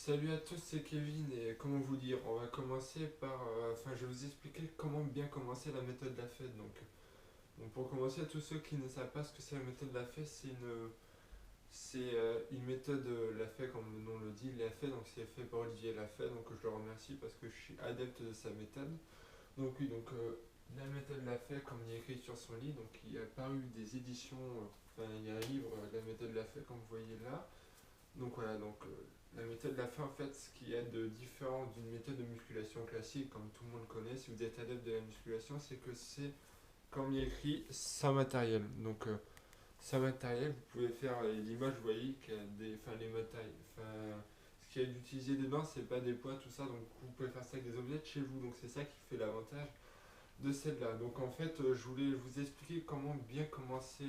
Salut à tous, c'est Kevin et comment vous dire, on va commencer par, je vais vous expliquer comment bien commencer la méthode Lafayette. Donc pour commencer, tous ceux qui ne savent pas ce que c'est la méthode Lafayette, c'est une méthode Lafayette comme le nom le dit, Lafayette, donc c'est fait par Olivier Lafayette, donc je le remercie parce que je suis adepte de sa méthode. Donc oui, la méthode Lafayette, comme il est écrit sur son livre, donc il y a paru des éditions, il y a un livre, la méthode Lafayette comme vous voyez là. Donc voilà, la méthode l'a fait en fait ce qui est de différent d'une méthode de musculation classique, comme tout le monde connaît, si vous êtes adepte de la musculation, c'est que c'est, comme il est écrit, sans matériel. Sans matériel, vous pouvez faire l'image, vous voyez, qu'il y a les matériels, ce qu'il y a d'utiliser dedans, c'est pas des poids, tout ça, donc vous pouvez faire ça avec des objets de chez vous, donc c'est ça qui fait l'avantage de celle-là. Donc en fait, je voulais vous expliquer comment bien commencer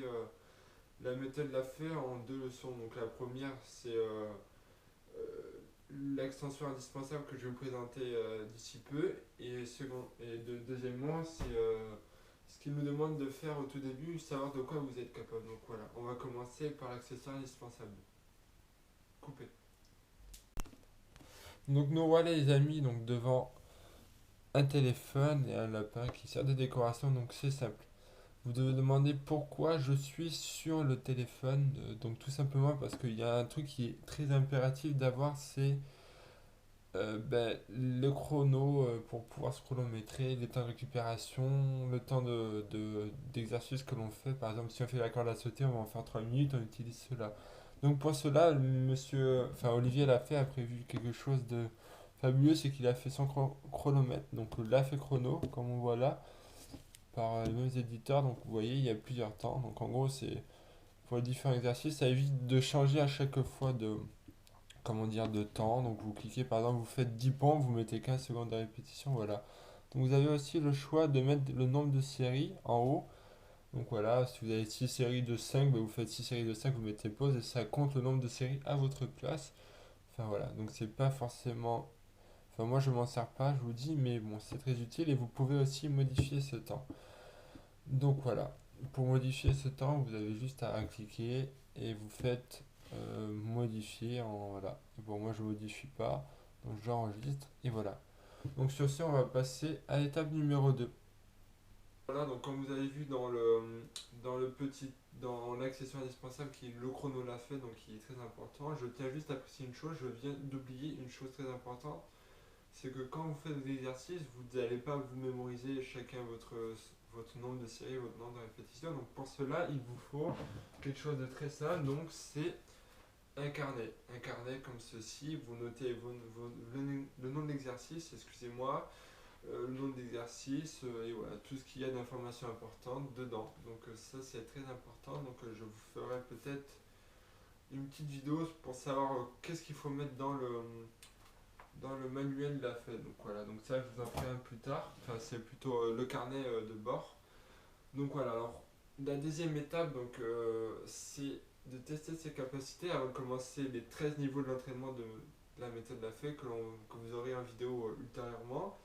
la méthode l'a fait en deux leçons. Donc la première, c'est l'extension indispensable que je vais vous présenter d'ici peu. Deuxièmement, c'est ce qu'il nous demande de faire au tout début, savoir de quoi vous êtes capable. Donc voilà, on va commencer par l'accessoire indispensable. Coupé. Donc nous voilà les amis donc devant un téléphone et un lapin qui sert de décoration. Donc c'est simple. Vous devez demander pourquoi je suis sur le téléphone. Donc tout simplement parce qu'il y a un truc qui est très impératif d'avoir, c'est le chrono pour pouvoir se chronométrer, les temps de récupération, le temps d'exercice que l'on fait. Par exemple, si on fait la corde à sauter, on va en faire 3 minutes, on utilise cela. Donc pour cela, Olivier l'a fait, a prévu quelque chose de fabuleux, c'est qu'il a fait son chronomètre. Donc l'a fait chrono, comme on voit là, par les mêmes éditeurs. Donc vous voyez, il y a plusieurs temps. Donc en gros, c'est pour les différents exercices, ça évite de changer à chaque fois de temps. Donc vous cliquez par exemple, vous faites 10 pompes, vous mettez 15 secondes de répétition, voilà. Donc vous avez aussi le choix de mettre le nombre de séries en haut. Donc voilà, si vous avez 6 séries de 5, vous faites 6 séries de 5, vous mettez pause et ça compte le nombre de séries à votre place. Enfin voilà, donc c'est pas forcément... Enfin moi je m'en sers pas, je vous dis, mais bon c'est très utile et vous pouvez aussi modifier ce temps. Donc voilà, pour modifier ce temps, vous avez juste à cliquer et vous faites modifier en voilà. Et bon, moi je modifie pas, donc j'enregistre et voilà. Donc sur ce, on va passer à l'étape numéro 2. Voilà, donc comme vous avez vu dans l'accessoire indispensable qui est le chrono l'a fait, donc qui est très important, je tiens juste à préciser une chose, je viens d'oublier une chose très importante, c'est que quand vous faites des exercices, vous n'allez pas vous mémoriser chacun votre nombre de séries, votre nombre de répétitions. Donc pour cela, il vous faut quelque chose de très simple. Donc c'est un carnet. Un carnet comme ceci. Vous notez le nom de l'exercice, excusez-moi, le nom de l'exercice et voilà, tout ce qu'il y a d'informations importantes dedans. Donc ça c'est très important. Donc je vous ferai peut-être une petite vidéo pour savoir qu'est-ce qu'il faut mettre dans le manuel de la fête. Donc voilà, donc ça je vous en ferai un plus tard. Enfin c'est plutôt le carnet de bord. Donc voilà, alors la deuxième étape c'est de tester ses capacités avant de commencer les 13 niveaux de l'entraînement de la méthode de la fête que vous aurez en vidéo ultérieurement.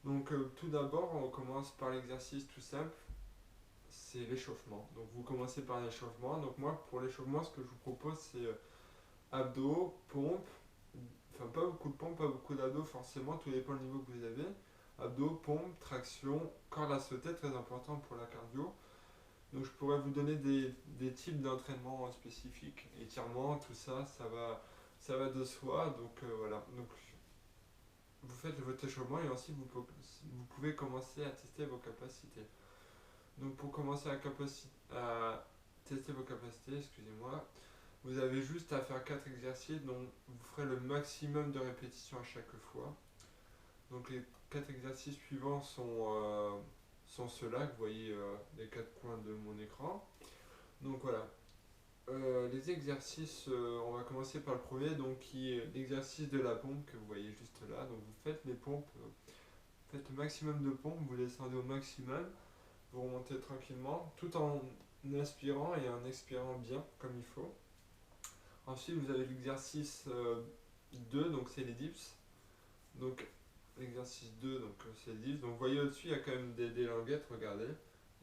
Donc tout d'abord on commence par l'exercice tout simple, c'est l'échauffement. Donc vous commencez par l'échauffement. Donc moi pour l'échauffement ce que je vous propose c'est abdos, pompe. Enfin, pas beaucoup de pompes, pas beaucoup d'abdos forcément, tout dépend du niveau que vous avez. Abdos, pompes, traction, corde à sauter, très important pour la cardio. Donc je pourrais vous donner des types d'entraînement spécifiques. Étirement, tout ça, ça va de soi. Donc voilà. Donc vous faites votre échauffement et ensuite vous pouvez commencer à tester vos capacités. Donc pour commencer à tester vos capacités, excusez-moi, vous avez juste à faire 4 exercices, donc vous ferez le maximum de répétitions à chaque fois. Donc les 4 exercices suivants sont ceux-là, que vous voyez les 4 coins de mon écran. Donc voilà. Les exercices, on va commencer par le premier, donc qui est l'exercice de la pompe que vous voyez juste là. Donc vous faites les pompes, faites le maximum de pompes, vous descendez au maximum, vous remontez tranquillement, tout en inspirant et en expirant bien comme il faut. Ensuite, vous avez l'exercice 2, donc c'est les dips. Donc, l'exercice 2, donc c'est les dips. Donc, vous voyez au-dessus, il y a quand même des languettes, regardez.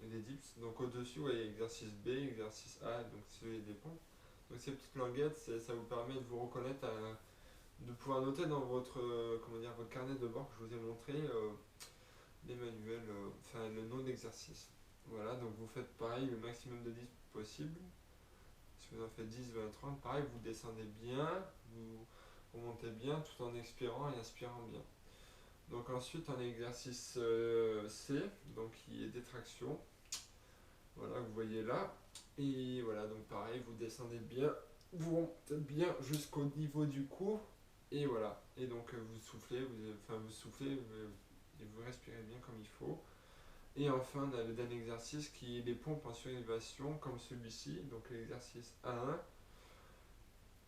Il y a des dips. Donc, au-dessus, vous voyez exercice B, exercice A, donc c'est des pompes. Donc, ces petites languettes, ça vous permet de vous reconnaître, de de pouvoir noter dans votre, comment dire, votre carnet de bord que je vous ai montré les manuels, enfin le nom d'exercice. Voilà, donc vous faites pareil le maximum de 10 possible. Si vous en faites 10, 20, 30, pareil, vous descendez bien, vous montez bien tout en expirant et inspirant bien. Donc ensuite en exercice C, donc qui est détraction, voilà, vous voyez là. Et voilà, donc pareil, vous descendez bien, vous remontez bien jusqu'au niveau du cou. Et voilà, et donc vous soufflez, et vous respirez bien comme il faut. Et enfin, on a le dernier exercice qui est les pompes en surélévation, comme celui-ci, donc l'exercice A1,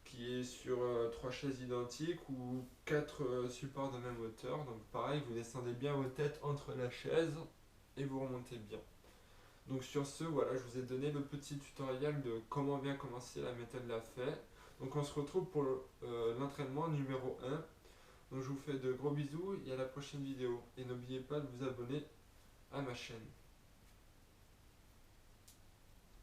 qui est sur 3 chaises identiques ou 4 supports de même hauteur. Donc pareil, vous descendez bien vos têtes entre la chaise et vous remontez bien. Donc sur ce, voilà, je vous ai donné le petit tutoriel de comment bien commencer la méthode l'a fait. Donc on se retrouve pour l'entraînement numéro 1. Donc je vous fais de gros bisous et à la prochaine vidéo. Et n'oubliez pas de vous abonner à ma chaîne.